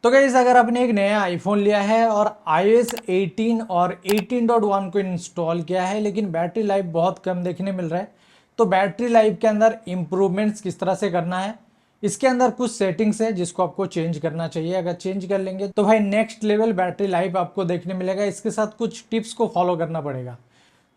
तो गाइस अगर आपने एक नया आईफोन लिया है और iOS 18 और 18.1 को इंस्टॉल किया है लेकिन बैटरी लाइफ बहुत कम देखने मिल रहा है, तो बैटरी लाइफ के अंदर इम्प्रूवमेंट्स किस तरह से करना है, इसके अंदर कुछ सेटिंग्स है जिसको आपको चेंज करना चाहिए। अगर चेंज कर लेंगे तो भाई नेक्स्ट लेवल बैटरी लाइफ आपको देखने मिलेगा। इसके साथ कुछ टिप्स को फॉलो करना पड़ेगा।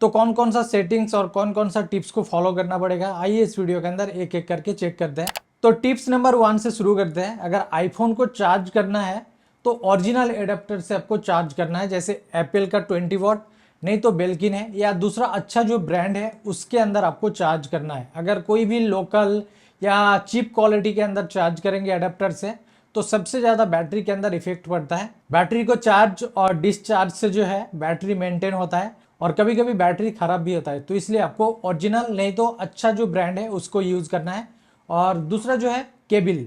तो कौन कौन सा सेटिंग्स और कौन कौन सा टिप्स को फॉलो करना पड़ेगा, आइए इस वीडियो के अंदर एक एक करके चेक करते हैं। तो टिप्स नंबर 1 से शुरू करते हैं। अगर आईफोन को चार्ज करना है तो ओरिजिनल एडेप्टर से आपको चार्ज करना है, जैसे एप्पल का 20 वॉट, नहीं तो बेल्किन है या दूसरा अच्छा जो ब्रांड है उसके अंदर आपको चार्ज करना है। अगर कोई भी लोकल या चीप क्वालिटी के अंदर चार्ज करेंगे एडेप्टर से तो सबसे ज़्यादा बैटरी के अंदर इफेक्ट पड़ता है। बैटरी को चार्ज और डिस्चार्ज से जो है बैटरी मेंटेन होता है और कभी कभी बैटरी खराब भी होता है। तो इसलिए आपको ओरिजिनल नहीं तो अच्छा जो ब्रांड है उसको यूज़ करना है। और दूसरा जो है केबल,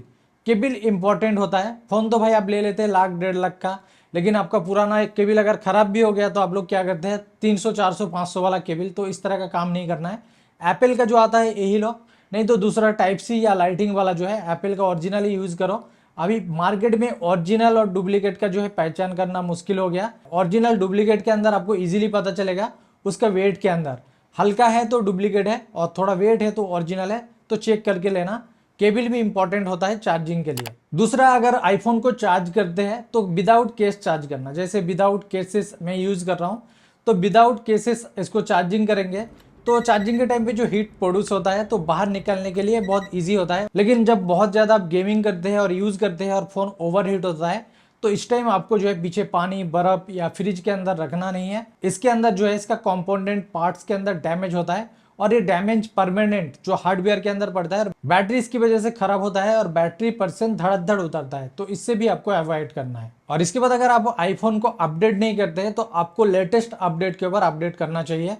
केबल इंपॉर्टेंट होता है। फ़ोन तो भाई आप ले लेते हैं लाख 1.5 लाख का, लेकिन आपका पुराना एक केबल अगर ख़राब भी हो गया तो आप लोग क्या करते हैं 300 400 500 वाला केबल, तो इस तरह का काम नहीं करना है। एप्पल का जो आता है यही लो, नहीं तो दूसरा टाइप सी या लाइटिंग वाला जो है एप्पल का ओरिजिनल ही यूज़ करो। अभी मार्केट में ओरिजिनल और डुप्लीकेट का जो है पहचान करना मुश्किल हो गया। ओरिजिनल डुप्लीकेट के अंदर आपको इजीली पता चलेगा उसका वेट के अंदर, हल्का है तो डुप्लीकेट है और थोड़ा वेट है तो ओरिजिनल है, तो चेक करके लेना। केबल भी इंपॉर्टेंट होता है चार्जिंग के लिए। दूसरा, अगर आईफोन को चार्ज करते हैं तो विदाउट केस चार्ज करना। जैसे विदाउट केसेस मैं यूज़ कर रहा हूँ, तो विदाउट केसेस इसको चार्जिंग करेंगे तो चार्जिंग के टाइम पे जो हीट प्रोड्यूस होता है तो बाहर निकलने के लिए बहुत इजी होता है। लेकिन जब बहुत ज़्यादा आप गेमिंग करते हैं और यूज़ करते हैं और फ़ोन ओवर हीट होता है तो इस टाइम आपको जो है पीछे पानी, बर्फ़ या फ्रिज के अंदर रखना नहीं है। इसके अंदर जो है इसका कंपोनेंट पार्ट्स के अंदर डैमेज होता है और ये डैमेज परमानेंट जो हार्डवेयर के अंदर पड़ता है, बैटरी इसकी वजह से खराब होता है और बैटरी % धड़ उतरता है। तो इससे भी आपको अवॉइड करना है। और इसके बाद अगर आप आईफोन को अपडेट नहीं करते हैं तो आपको लेटेस्ट अपडेट के ऊपर अपडेट करना चाहिए।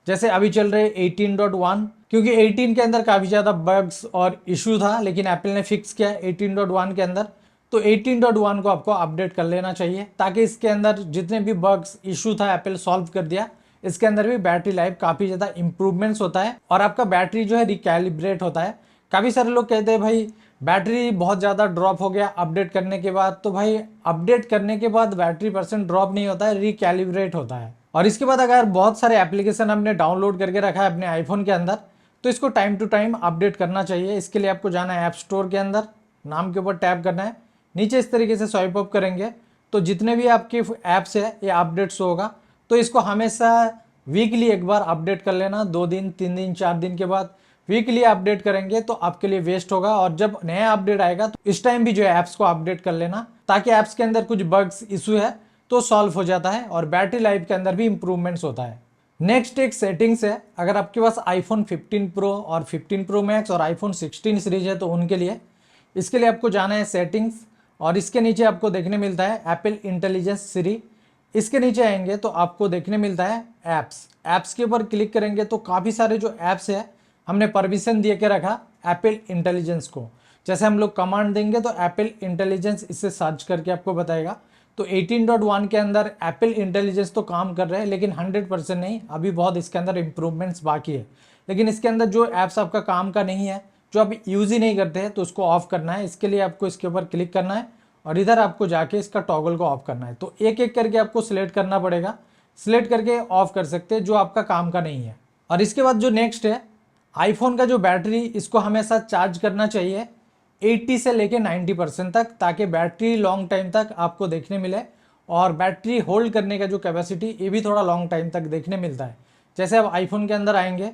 जैसे अभी चल रहे 18.1, क्योंकि 18 के अंदर काफ़ी ज़्यादा बग्स और इशू था लेकिन एप्पल ने फिक्स किया 18.1 के अंदर। तो 18.1 को आपको अपडेट कर लेना चाहिए ताकि इसके अंदर जितने भी बग्स इशू था एप्पल सॉल्व कर दिया। इसके अंदर भी बैटरी लाइफ काफ़ी ज़्यादा इंप्रूवमेंट्स होता है और आपका बैटरी जो है रिकैलिब्रेट होता है। काफ़ी सारे लोग कहते हैं भाई बैटरी बहुत ज़्यादा ड्रॉप हो गया अपडेट करने के बाद, तो भाई अपडेट करने के बाद बैटरी % ड्रॉप नहीं होता है, रिकैलिब्रेट होता है। और इसके बाद अगर बहुत सारे एप्लीकेशन हमने डाउनलोड करके रखा है अपने आईफोन के अंदर तो इसको टाइम टू टाइम अपडेट करना चाहिए। इसके लिए आपको जाना है ऐप स्टोर के अंदर, नाम के ऊपर टैप करना है, नीचे इस तरीके से स्वाइप अप करेंगे तो जितने भी आपके ऐप्स है ये अपडेट्स होगा। तो इसको हमेशा वीकली एक बार अपडेट कर लेना, 2 दिन 3 दिन 4 दिन के बाद वीकली अपडेट करेंगे तो आपके लिए वेस्ट होगा। और जब नया अपडेट आएगा तो इस टाइम भी जो है ऐप्स को अपडेट कर लेना ताकि ऐप्स के अंदर कुछ बग्स इशू है तो सॉल्व हो जाता है और बैटरी लाइफ के अंदर भी इंप्रूवमेंट्स होता है। नेक्स्ट एक सेटिंग्स है। अगर आपके पास आईफोन 15 प्रो और 15 प्रो मैक्स और आईफोन 16 सीरीज है तो उनके लिए, इसके लिए आपको जाना है सेटिंग्स और इसके नीचे आपको देखने मिलता है एप्पल इंटेलिजेंस सीरी। इसके नीचे आएंगे तो आपको देखने मिलता है ऐप्स। ऐप्स के ऊपर क्लिक करेंगे तो काफ़ी सारे जो ऐप्स है हमने परमिशन दे के रखा एप्पल इंटेलिजेंस को। जैसे हम लोग कमांड देंगे तो एप्पल इंटेलिजेंस इससे सर्च करके आपको बताएगा। तो 18.1 के अंदर एप्पल इंटेलिजेंस तो काम कर रहे हैं लेकिन 100% नहीं, अभी बहुत इसके अंदर इंप्रूवमेंट्स बाकी है। लेकिन इसके अंदर जो ऐप्स आपका काम का नहीं है, जो आप यूज़ ही नहीं करते हैं, तो उसको ऑफ करना है। इसके लिए आपको इसके ऊपर क्लिक करना है और इधर आपको जाके इसका टॉगल को ऑफ करना है। तो एक एक करके आपको सिलेक्ट करना पड़ेगा, सिलेक्ट करके ऑफ कर सकते हैं जो आपका काम का नहीं है। और इसके बाद जो नेक्स्ट है, आईफोन का जो बैटरी इसको हमेशा चार्ज करना चाहिए 80 से लेके 90% तक, ताकि बैटरी लॉन्ग टाइम तक आपको देखने मिले और बैटरी होल्ड करने का जो कैपेसिटी ये भी थोड़ा लॉन्ग टाइम तक देखने मिलता है। जैसे आप आईफोन के अंदर आएंगे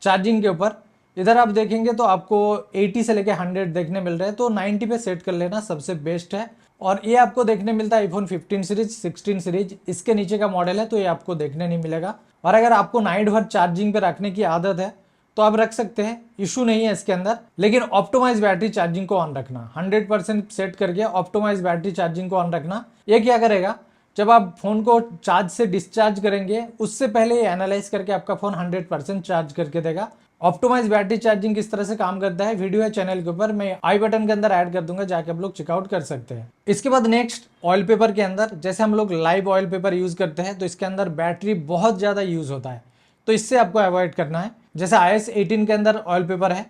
चार्जिंग के ऊपर, इधर आप देखेंगे तो आपको 80 से लेके 100 देखने मिल रहे हैं, तो 90 पे सेट कर लेना सबसे बेस्ट है। और ये आपको देखने मिलता है आईफोन 15 सीरीज 16 सीरीज, इसके नीचे का मॉडल है तो ये आपको देखने नहीं मिलेगा। और अगर आपको नाइट भर चार्जिंग पे रखने की आदत है तो आप रख सकते हैं, इशू नहीं है इसके अंदर। लेकिन ऑप्टिमाइज बैटरी चार्जिंग को ऑन रखना, 100% सेट करके ऑप्टिमाइज बैटरी चार्जिंग को ऑन रखना। ये क्या करेगा, जब आप फोन को चार्ज से डिस्चार्ज करेंगे उससे पहले ये एनालाइज करके आपका फोन 100% चार्ज करके देगा। ऑप्टिमाइज बैटरी चार्जिंग किस तरह से काम करता है वीडियो है चैनल के ऊपर, मैं आई बटन के अंदर ऐड कर दूंगा, जाके आप लोग चेकआउट कर सकते हैं। इसके बाद नेक्स्ट ऑयल पेपर के अंदर, जैसे हम लोग लाइव ऑयल पेपर यूज करते हैं तो इसके अंदर बैटरी बहुत ज़्यादा यूज होता है, तो इससे आपको अवॉइड करना है। जैसे iOS 18 के अंदर ऑयल पेपर है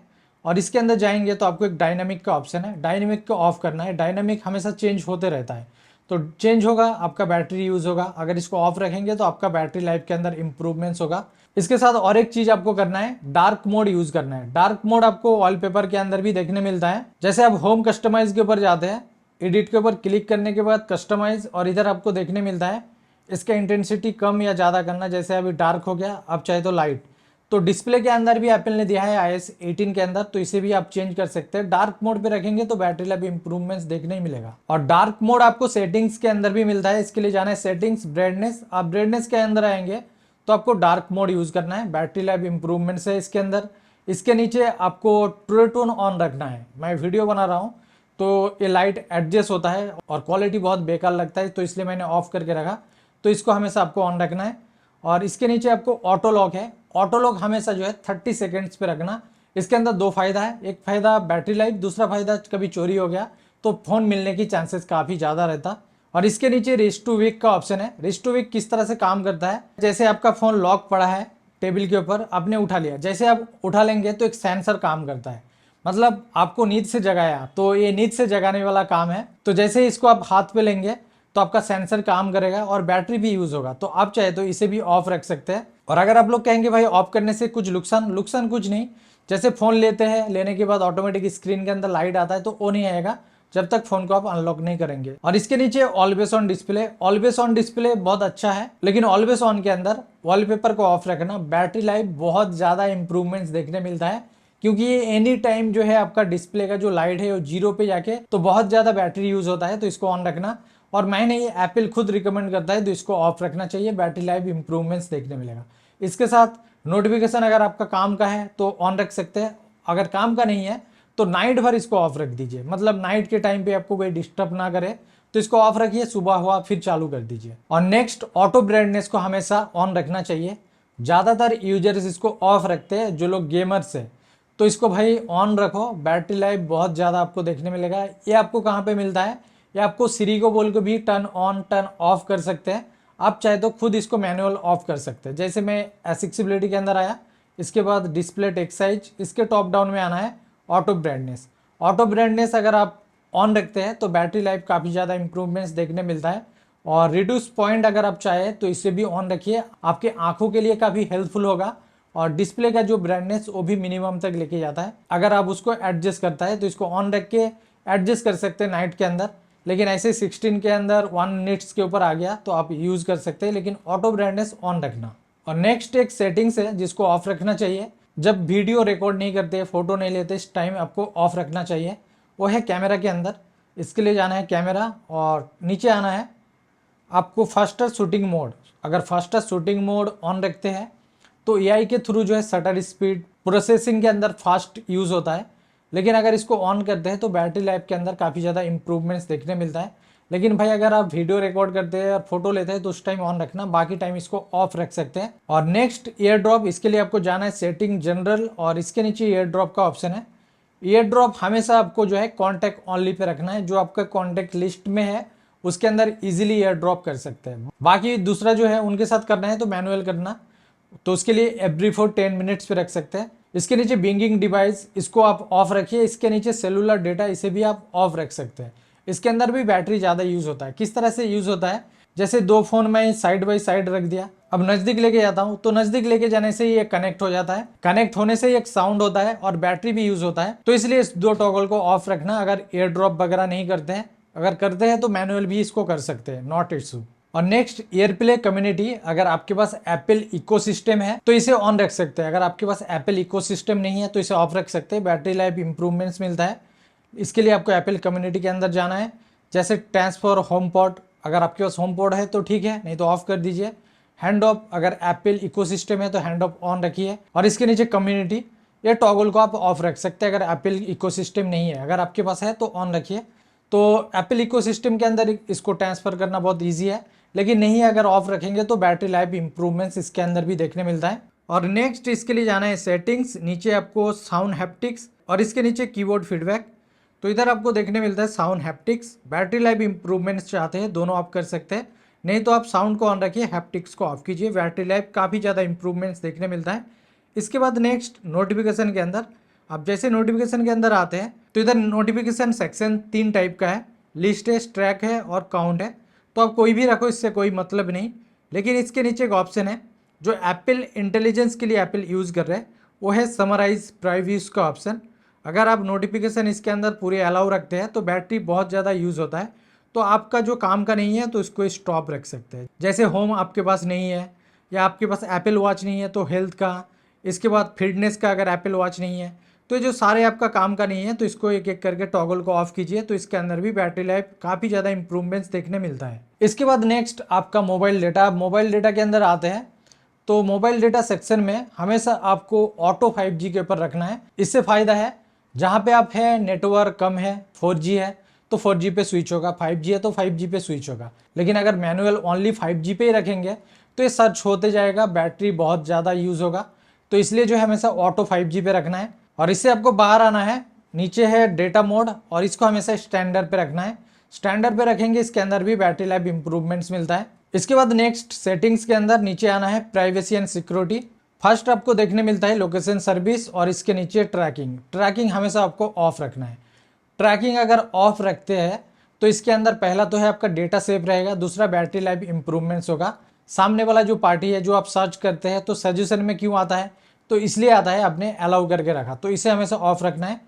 और इसके अंदर जाएंगे तो आपको एक डायनामिक का ऑप्शन है, डायनामिक को ऑफ करना है। डायनामिक हमेशा चेंज होते रहता है, तो चेंज होगा आपका बैटरी यूज़ होगा। अगर इसको ऑफ रखेंगे तो आपका बैटरी लाइफ के अंदर इंप्रूवमेंट्स होगा। इसके साथ और एक चीज आपको करना है, डार्क मोड यूज करना है। डार्क मोड आपको वॉलपेपर के अंदर भी देखने मिलता है। जैसे आप होम कस्टमाइज के ऊपर जाते हैं, एडिट के ऊपर क्लिक करने के बाद कस्टमाइज, और इधर आपको देखने मिलता है इसका इंटेंसिटी कम या ज़्यादा करना। जैसे अभी डार्क हो गया, अब चाहे तो लाइट। तो डिस्प्ले के अंदर भी एप्पल ने दिया है iOS 18 के अंदर, तो इसे भी आप चेंज कर सकते हैं। डार्क मोड पे रखेंगे तो बैटरी लाइफ इंप्रूवमेंट्स देखने ही मिलेगा। और डार्क मोड आपको सेटिंग्स के अंदर भी मिलता है। इसके लिए जाना है सेटिंग्स, ब्राइटनेस। आप ब्राइटनेस के अंदर आएंगे तो आपको डार्क मोड यूज करना है। बैटरी लाइफ इंप्रूवमेंट्स है इसके अंदर। इसके नीचे आपको ट्रू टोन ऑन रखना है। मैं वीडियो बना रहा हूँ तो ये लाइट एडजस्ट होता है और क्वालिटी बहुत बेकार लगता है, तो इसलिए मैंने ऑफ करके रखा। तो इसको हमेशा आपको ऑन रखना है। और इसके नीचे आपको ऑटो लॉक है। ऑटो लॉक हमेशा जो है 30 सेकेंड्स पे रखना। इसके अंदर दो फायदा है, एक फायदा बैटरी लाइफ, दूसरा फायदा कभी चोरी हो गया तो फ़ोन मिलने की चांसेस काफ़ी ज़्यादा रहता। और इसके नीचे रिस्ट टू वीक का ऑप्शन है। रिस्ट टू वीक किस तरह से काम करता है, जैसे आपका फ़ोन लॉक पड़ा है टेबल के ऊपर, आपने उठा लिया, जैसे आप उठा लेंगे तो एक सेंसर काम करता है। मतलब आपको नींद से जगाया, तो ये नींद से जगाने वाला काम है। तो जैसे ही इसको आप हाथ पे लेंगे तो आपका सेंसर काम करेगा और बैटरी भी यूज़ होगा। तो आप चाहे तो इसे भी ऑफ रख सकते हैं। और अगर आप लोग कहेंगे भाई ऑफ करने से कुछ नुकसान कुछ नहीं। जैसे फ़ोन लेते हैं, लेने के बाद ऑटोमेटिक स्क्रीन के अंदर लाइट आता है, तो वो नहीं आएगा जब तक फ़ोन को आप अनलॉक नहीं करेंगे। और इसके नीचे always on display. Always on display बहुत अच्छा है, लेकिन ऑलवेज ऑन के अंदर वॉलपेपर को ऑफ रखना। बैटरी लाइफ बहुत ज़्यादा इंप्रूवमेंट्स देखने मिलता है, क्योंकि ये एनी टाइम जो है आपका डिस्प्ले का जो लाइट है वो 0 पे जाके तो बहुत ज़्यादा बैटरी यूज़ होता है, तो इसको ऑन रखना। और मैंने ये एप्पल खुद रिकमेंड करता है, तो इसको ऑफ रखना चाहिए। बैटरी लाइफ इंप्रूवमेंट्स देखने मिलेगा। इसके साथ नोटिफिकेशन अगर आपका काम का है तो ऑन रख सकते हैं, अगर काम का नहीं है तो नाइट भर इसको ऑफ रख दीजिए। मतलब नाइट के टाइम पे आपको कोई डिस्टर्ब ना करे, तो इसको ऑफ रखिए, सुबह हुआ फिर चालू कर दीजिए। और नेक्स्ट, ऑटो ब्राइटनेस को हमेशा ऑन रखना चाहिए। ज़्यादातर यूजर्स इसको ऑफ रखते हैं, जो लोग गेमर्स है, तो इसको भाई ऑन रखो। बैटरी लाइफ बहुत ज़्यादा आपको देखने मिलेगा। ये आपको कहाँ पे मिलता है, ये आपको सीरी को बोल के भी टर्न ऑन टर्न ऑफ कर सकते हैं। आप चाहे तो खुद इसको मैनुअल ऑफ कर सकते हैं। जैसे मैं एक्सेसिबिलिटी के अंदर आया, इसके बाद डिस्प्ले टेक्स्ट साइज, इसके टॉप डाउन में आना है ऑटो ब्राइटनेस। ऑटो ब्राइटनेस अगर आप ऑन रखते हैं तो बैटरी लाइफ काफ़ी ज़्यादा इंप्रूवमेंट्स देखने मिलता है। और रिड्यूस पॉइंट अगर आप चाहे तो इसे भी ऑन रखिए, आपके आंखों के लिए काफ़ी हेल्पफुल होगा। और डिस्प्ले का जो ब्राइटनेस वो भी मिनिमम तक लेके जाता है। अगर आप उसको एडजस्ट करता है तो इसको ऑन रख के एडजस्ट कर सकते हैं नाइट के अंदर। लेकिन ऐसे 16 के अंदर 1 मिनट्स के ऊपर आ गया तो आप यूज़ कर सकते हैं, लेकिन ऑटो ब्राइटनेस ऑन रखना। और नेक्स्ट एक सेटिंग्स है जिसको ऑफ रखना चाहिए। जब वीडियो रिकॉर्ड नहीं करते, फोटो नहीं लेते, इस टाइम आपको ऑफ रखना चाहिए। वो है कैमरा के अंदर। इसके लिए जाना है कैमरा और नीचे आना है आपको फास्टर शूटिंग मोड। अगर फास्टर शूटिंग मोड ऑन रखते हैं तो एआई के थ्रू जो है शटर स्पीड प्रोसेसिंग के अंदर फास्ट यूज़ होता है। लेकिन अगर इसको ऑन करते हैं तो बैटरी लाइफ के अंदर काफ़ी ज़्यादा इंप्रूवमेंट्स देखने मिलता है। लेकिन भाई अगर आप वीडियो रिकॉर्ड करते हैं और फोटो लेते हैं तो उस टाइम ऑन रखना, बाकी टाइम इसको ऑफ रख सकते हैं। और नेक्स्ट ईयर ड्रॉप, इसके लिए आपको जाना है सेटिंग जनरल और इसके नीचे ईयर ड्रॉप का ऑप्शन है। ईयर ड्रॉप हमेशा आपको जो है कॉन्टैक्ट ओनली पे रखना है। जो आपका कॉन्टैक्ट लिस्ट में है उसके अंदर इजीली ईयर ड्रॉप कर सकते हैं। बाकी दूसरा जो है उनके साथ करना है तो मैनुअल करना, तो उसके लिए एवरी 10 मिनट्स पे रख सकते हैं। इसके नीचे बिंगिंग डिवाइस, इसको आप ऑफ रखिए। इसके नीचे सेलुलर डेटा, इसे भी आप ऑफ रख सकते हैं। इसके अंदर भी बैटरी ज़्यादा यूज़ होता है। किस तरह से यूज़ होता है, जैसे दो फ़ोन मैं साइड बाई साइड रख दिया, अब नज़दीक लेके जाता हूँ तो नज़दीक लेके जाने से ही ये कनेक्ट हो जाता है। कनेक्ट होने से ही एक साउंड होता है और बैटरी भी यूज़ होता है। तो इसलिए इस दो टॉगल को ऑफ रखना। अगर एयर ड्रॉप वगैरह नहीं करते हैं, अगर करते हैं तो मैनुअल भी इसको कर सकते हैं, नॉट इशू। और नेक्स्ट एयरप्ले कम्युनिटी, अगर आपके पास एप्पल इकोसिस्टम है तो इसे ऑन रख सकते हैं। अगर आपके पास एप्पल इकोसिस्टम नहीं है तो इसे ऑफ रख सकते हैं। बैटरी लाइफ इंप्रूवमेंट्स मिलता है। इसके लिए आपको एप्पल कम्युनिटी के अंदर जाना है। जैसे ट्रांसफर होम पॉड, अगर आपके पास होम पॉड है तो ठीक है, नहीं तो ऑफ कर दीजिए। हैंड ऑफ, अगर एप्पल इकोसिस्टम है तो हैंड ऑफ ऑन रखिए। और इसके नीचे कम्युनिटी, ये टॉगल को आप ऑफ रख सकते हैं अगर एप्पल इकोसिस्टम नहीं है। अगर आपके पास है तो ऑन रखिए। तो एप्पल इकोसिस्टम के अंदर इसको ट्रांसफ़र करना बहुत ईजी है, लेकिन नहीं अगर ऑफ रखेंगे तो बैटरी लाइफ इंप्रूवमेंट्स इसके अंदर भी देखने मिलता है। और नेक्स्ट इसके लिए जाना है सेटिंग्स, नीचे आपको साउंड हैप्टिक्स और इसके नीचे कीबोर्ड फीडबैक। तो इधर आपको देखने मिलता है sound haptics. Battery life improvements चाहते हैं दोनों आप कर सकते हैं, नहीं तो आप साउंड को ऑन रखिए, हैप्टिक्स को ऑफ कीजिए। बैटरी लाइफ काफ़ी ज़्यादा इंप्रूवमेंट्स देखने मिलता है। इसके बाद नेक्स्ट नोटिफिकेशन के अंदर आप जैसे नोटिफिकेशन के अंदर आते हैं तो इधर नोटिफिकेशन सेक्शन 3 टाइप का है, लिस्ट है, ट्रैक है और काउंट है। तो आप कोई भी रखो, इससे कोई मतलब नहीं। लेकिन इसके नीचे एक ऑप्शन है जो एप्पल इंटेलिजेंस के लिए एप्पल यूज़ कर रहे हैं, वो है समराइज प्राइव्यूज का ऑप्शन। अगर आप नोटिफिकेशन इसके अंदर पूरे अलाउ रखते हैं तो बैटरी बहुत ज़्यादा यूज़ होता है, तो आपका जो काम का नहीं है तो इसको स्टॉप रख सकते हैं। जैसे होम आपके पास नहीं है या आपके पास एप्पल वॉच नहीं है तो हेल्थ का, इसके बाद फिटनेस का अगर एप्पल वॉच नहीं है तो जो सारे आपका काम का नहीं है तो इसको एक एक करके टॉगल को ऑफ कीजिए, तो इसके अंदर भी बैटरी लाइफ काफ़ी ज़्यादा इंप्रूवमेंट्स देखने मिलता है। इसके बाद नेक्स्ट आपका मोबाइल डेटा। मोबाइल डेटा के अंदर आते हैं तो मोबाइल डेटा सेक्शन में हमेशा आपको ऑटो 5G के ऊपर रखना है। इससे फ़ायदा है जहाँ पे आप है नेटवर्क कम है, 4G है तो 4G पे स्विच होगा, 5G है तो 5G पे स्विच होगा। लेकिन अगर मैनुअल ओनली 5G पे ही रखेंगे तो ये सर्च होते जाएगा, बैटरी बहुत ज़्यादा यूज़ होगा। तो इसलिए जो है हमेशा ऑटो 5G पे रखना है। और इससे आपको बाहर आना है, नीचे है डेटा मोड और इसको हमेशा स्टैंडर्ड पे रखना है। स्टैंडर्ड पे रखेंगे, इसके अंदर भी बैटरी लाइफ इंप्रूवमेंट्स मिलता है। इसके बाद नेक्स्ट सेटिंग्स के अंदर नीचे आना है, प्राइवेसी एंड सिक्योरिटी। फर्स्ट आपको देखने मिलता है लोकेशन सर्विस और इसके नीचे ट्रैकिंग। ट्रैकिंग हमेशा आपको ऑफ रखना है। ट्रैकिंग अगर ऑफ रखते हैं तो इसके अंदर पहला तो है आपका डेटा सेफ रहेगा, दूसरा बैटरी लाइफ इंप्रूवमेंट्स होगा। सामने वाला जो पार्टी है जो आप सर्च करते हैं तो सजेशन में क्यों आता है, तो इसलिए आता है आपने अलाउ करके रखा, तो इसे हमेशा ऑफ रखना है।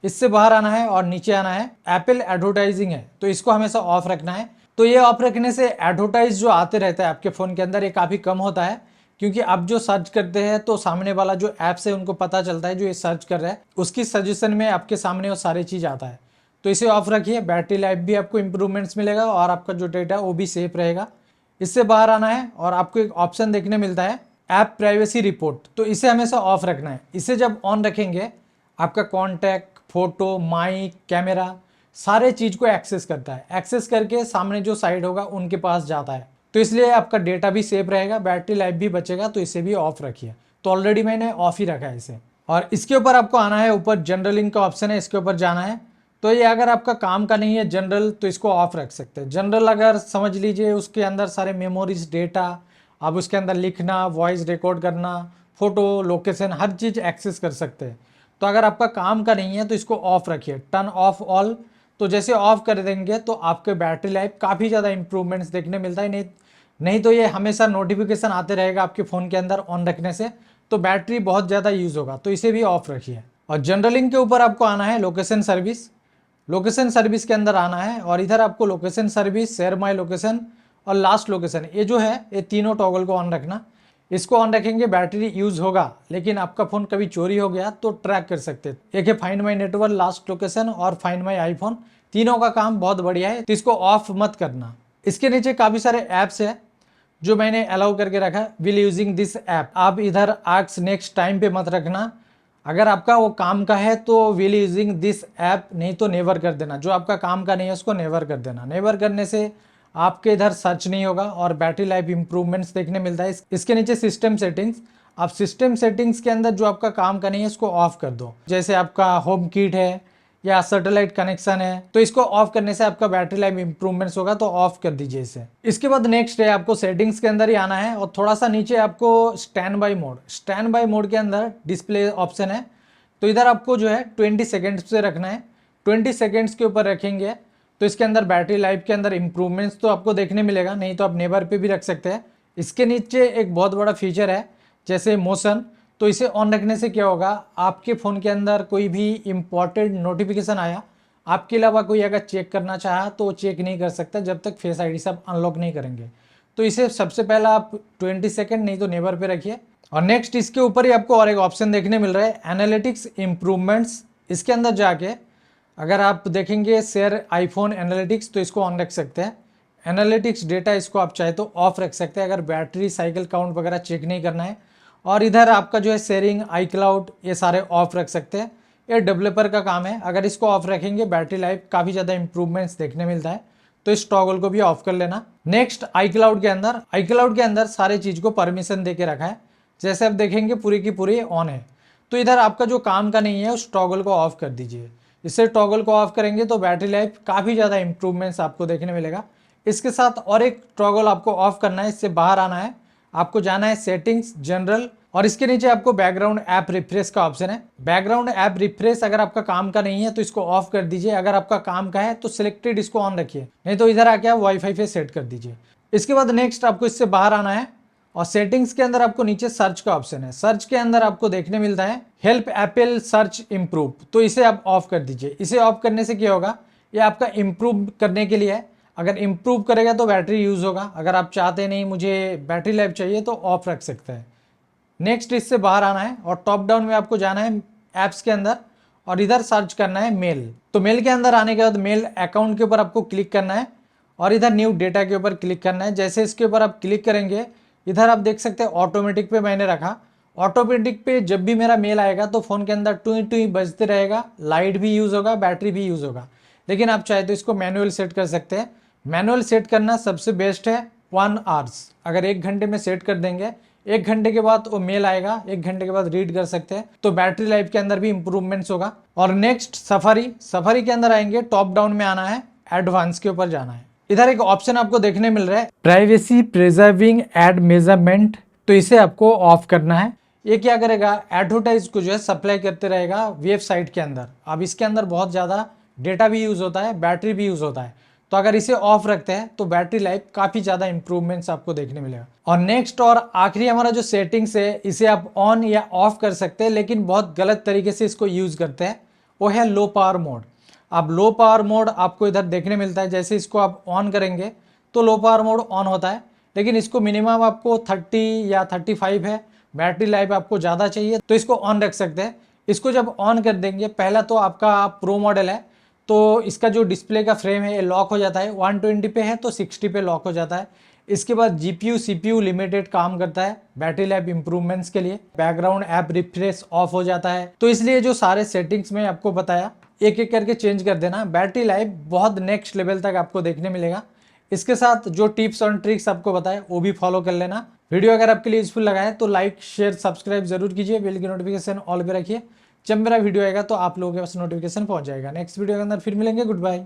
इससे बाहर आना है और नीचे आना है, एप्पल एडवर्टाइजिंग है तो इसको हमेशा ऑफ रखना है। तो ये ऑफ रखने से एडवर्टाइज जो आते रहता है आपके फ़ोन के अंदर ये काफ़ी कम होता है, क्योंकि आप जो सर्च करते हैं तो सामने वाला जो ऐप्स है उनको पता चलता है जो ये सर्च कर रहा है, उसकी सजेशन में आपके सामने वो सारी चीज़ आता है। तो इसे ऑफ रखिए, बैटरी लाइफ भी आपको इंप्रूवमेंट्स मिलेगा और आपका जो डेटा है वो भी सेफ रहेगा। इससे बाहर आना है और आपको एक ऑप्शन देखने मिलता है ऐप प्राइवेसी रिपोर्ट, तो इसे हमेशा ऑफ रखना है। इसे जब ऑन रखेंगे आपका कॉन्टैक्ट, फोटो, माइक, कैमरा सारे चीज़ को एक्सेस करता है। एक्सेस करके सामने जो साइड होगा उनके पास जाता है, तो इसलिए आपका डेटा भी सेफ रहेगा, बैटरी लाइफ भी बचेगा, तो इसे भी ऑफ रखिए। तो ऑलरेडी मैंने ऑफ ही रखा है इसे। और इसके ऊपर आपको आना है, ऊपर जनरलिंग का ऑप्शन है, इसके ऊपर जाना है। तो ये अगर आपका काम का नहीं है जनरल तो इसको ऑफ रख सकते हैं। जनरल अगर समझ लीजिए उसके अंदर सारे मेमोरीज डेटा, आप उसके अंदर लिखना, वॉइस रिकॉर्ड करना, फोटो, लोकेशन हर चीज़ एक्सेस कर सकते हैं। तो अगर आपका काम का नहीं है तो इसको ऑफ रखिए, टर्न ऑफ ऑल। तो जैसे ऑफ कर देंगे तो आपके बैटरी लाइफ काफ़ी ज़्यादा इंप्रूवमेंट्स देखने मिलता है। नहीं तो ये हमेशा नोटिफिकेशन आते रहेगा आपके फ़ोन के अंदर ऑन रखने से, तो बैटरी बहुत ज़्यादा यूज़ होगा, तो इसे भी ऑफ रखिए। और जनरलिंग के ऊपर आपको आना है, लोकेशन सर्विस। लोकेशन सर्विस के अंदर आना है और इधर आपको location service, share my location और लास्ट लोकेशन, ये जो है ये तीनों टॉगल को ऑन रखना। इसको ऑन रखेंगे बैटरी यूज़ होगा, लेकिन आपका फ़ोन कभी चोरी हो गया तो ट्रैक कर सकते हैं। एक है find my network, last location और फाइंड माई आईफोन, तीनों का काम बहुत बढ़िया है, तो इसको ऑफ मत करना। इसके नीचे काफ़ी सारे ऐप्स है जो मैंने अलाउ करके रखा, विल यूजिंग दिस ऐप। आप इधर आस्क नेक्स्ट टाइम पे मत रखना। अगर आपका वो काम का है तो विल यूजिंग दिस ऐप, नहीं तो नेवर कर देना। जो आपका काम का नहीं है उसको नेवर कर देना। नेवर करने से आपके इधर सर्च नहीं होगा और बैटरी लाइफ इंप्रूवमेंट्स देखने मिलता है। इसके नीचे सिस्टम सेटिंग्स, आप सिस्टम सेटिंग्स के अंदर जो आपका काम का नहीं है उसको ऑफ कर दो। जैसे आपका होम किट है या सैटेलाइट कनेक्शन है तो इसको ऑफ करने से आपका बैटरी लाइफ इंप्रूवमेंट्स होगा, तो ऑफ कर दीजिए इसे। इसके बाद नेक्स्ट है आपको सेटिंग्स के अंदर ही आना है और थोड़ा सा नीचे आपको stand by mode. Stand by mode के अंदर डिस्प्ले ऑप्शन है, तो इधर आपको जो है 20 सेकेंड्स से रखना है। 20 सेकेंड्स के ऊपर रखेंगे तो इसके अंदर बैटरी लाइफ के अंदर इंप्रूवमेंट्स तो आपको देखने मिलेगा, नहीं तो आप नेवर पे भी रख सकते हैं। इसके नीचे एक बहुत बड़ा फीचर है जैसे मोशन, तो इसे ऑन रखने से क्या होगा, आपके फ़ोन के अंदर कोई भी इम्पॉर्टेंट नोटिफिकेशन आया, आपके अलावा कोई अगर चेक करना चाहा तो वो चेक नहीं कर सकता जब तक फेस आईडी से आप अनलॉक नहीं करेंगे। तो इसे सबसे पहला आप 20 सेकेंड नहीं तो नेवर पे रखिए। और नेक्स्ट इसके ऊपर ही आपको और एक ऑप्शन देखने मिल रहा है, एनालिटिक्स इम्प्रूवमेंट्स। इसके अंदर जाके अगर आप देखेंगे शेयर आईफोन एनालिटिक्स, तो इसको ऑन रख सकते हैं। एनालिटिक्स डेटा इसको आप चाहे तो ऑफ रख सकते हैं अगर बैटरी साइकिल काउंट वगैरह चेक नहीं करना है। और इधर आपका जो है शेयरिंग, आई क्लाउड, ये सारे ऑफ रख सकते हैं। ये डेवलपर का काम है, अगर इसको ऑफ रखेंगे बैटरी लाइफ काफ़ी ज़्यादा इंप्रूवमेंट्स देखने मिलता है, तो इस टॉगल को भी ऑफ कर लेना। नेक्स्ट आई क्लाउड के अंदर सारे चीज़ को परमिशन दे के रखा है, जैसे आप देखेंगे पूरी की पूरी ऑन है। तो इधर आपका जो काम का नहीं है उस टॉगल को ऑफ कर दीजिए। इससे टॉगल को ऑफ करेंगे तो बैटरी लाइफ काफ़ी ज़्यादा इंप्रूवमेंट्स आपको देखने मिलेगा। इसके साथ और एक टॉगल आपको ऑफ करना है, इससे बाहर आना है, आपको जाना है सेटिंग्स, जनरल और इसके नीचे आपको बैकग्राउंड ऐप रिफ्रेश का ऑप्शन है। बैकग्राउंड ऐप रिफ्रेश अगर आपका काम का नहीं है तो इसको ऑफ कर दीजिए, अगर आपका काम का है तो सिलेक्टेड इसको ऑन रखिए, नहीं तो इधर आके आप वाईफाई पे सेट कर दीजिए। इसके बाद नेक्स्ट आपको इससे बाहर आना है और सेटिंग्स के अंदर आपको नीचे सर्च का ऑप्शन है। सर्च के अंदर आपको देखने मिलता है हेल्प एप्पल सर्च इम्प्रूव, तो इसे आप ऑफ कर दीजिए। इसे ऑफ करने से क्या होगा, ये आपका इम्प्रूव करने के लिए है। अगर इम्प्रूव करेगा तो बैटरी यूज़ होगा, अगर आप चाहते नहीं मुझे बैटरी लाइफ चाहिए तो ऑफ रख सकते हैं। नेक्स्ट इससे बाहर आना है और टॉप डाउन में आपको जाना है ऐप्स के अंदर और इधर सर्च करना है मेल। तो मेल के अंदर आने के बाद मेल अकाउंट के ऊपर आपको क्लिक करना है और इधर न्यू डेटा के ऊपर क्लिक करना है। जैसे इसके ऊपर आप क्लिक करेंगे इधर आप देख सकते हैं ऑटोमेटिक पे मैंने रखा। ऑटोमेटिक पे जब भी मेरा मेल आएगा तो फ़ोन के अंदर टुई टुई बजते रहेगा, लाइट भी यूज़ होगा, बैटरी भी यूज़ होगा। लेकिन आप चाहे तो इसको मैनुअल सेट कर सकते हैं। मैनुअल सेट करना सबसे बेस्ट है 1 आवर्स। अगर 1 घंटे में सेट कर देंगे, 1 घंटे के बाद वो मेल आएगा, 1 घंटे के बाद रीड कर सकते हैं, तो बैटरी लाइफ के अंदर भी इंप्रूवमेंट्स होगा। और नेक्स्ट सफारी के अंदर आएंगे, टॉप डाउन में आना है, एडवांस के ऊपर जाना है। इधर एक ऑप्शन आपको देखने मिल रहा है प्राइवेसी प्रिजर्विंग एड मेजरमेंट, तो इसे आपको ऑफ करना है। ये क्या करेगा, एडवर्टाइज को जो है सप्लाई करते रहेगा वेबसाइट के अंदर। अब इसके अंदर बहुत ज़्यादा डेटा भी यूज़ होता है, बैटरी भी यूज़ होता है, तो अगर इसे ऑफ रखते हैं तो बैटरी लाइफ काफ़ी ज़्यादा इंप्रूवमेंट्स आपको देखने मिलेगा। और नेक्स्ट और आखिरी हमारा जो सेटिंग्स है, इसे आप ऑन या ऑफ कर सकते हैं, लेकिन बहुत गलत तरीके से इसको यूज़ करते हैं, वो है लो पावर मोड। अब लो पावर मोड आपको इधर देखने मिलता है, जैसे इसको आप ऑन करेंगे तो लो पावर मोड ऑन होता है, लेकिन इसको मिनिमम आपको 30 या 35 है, बैटरी लाइफ आपको ज़्यादा चाहिए तो इसको ऑन रख सकते हैं। इसको जब ऑन कर देंगे, पहला तो आपका प्रो मॉडल है तो इसका जो डिस्प्ले का फ्रेम है ये लॉक हो जाता है, 120 पे है तो 60 पे लॉक हो जाता है। इसके बाद GPU CPU लिमिटेड काम करता है बैटरी लाइफ इंप्रूवमेंट्स के लिए। बैकग्राउंड ऐप रिफ्रेश ऑफ हो जाता है। तो इसलिए जो सारे सेटिंग्स में आपको बताया एक एक करके चेंज कर देना, बैटरी लाइफ बहुत नेक्स्ट लेवल तक आपको देखने मिलेगा। इसके साथ जो टिप्स और ट्रिक्स आपको बताए वो भी फॉलो कर लेना। वीडियो अगर आपके लिए यूजफुल लगा है तो लाइक शेयर सब्सक्राइब जरूर कीजिए, बेल की नोटिफिकेशन ऑल पे रखिए। जब मेरा वीडियो आएगा तो आप लोगों के पास नोटिफिकेशन पहुंच जाएगा। नेक्स्ट वीडियो के अंदर फिर मिलेंगे। Good bye.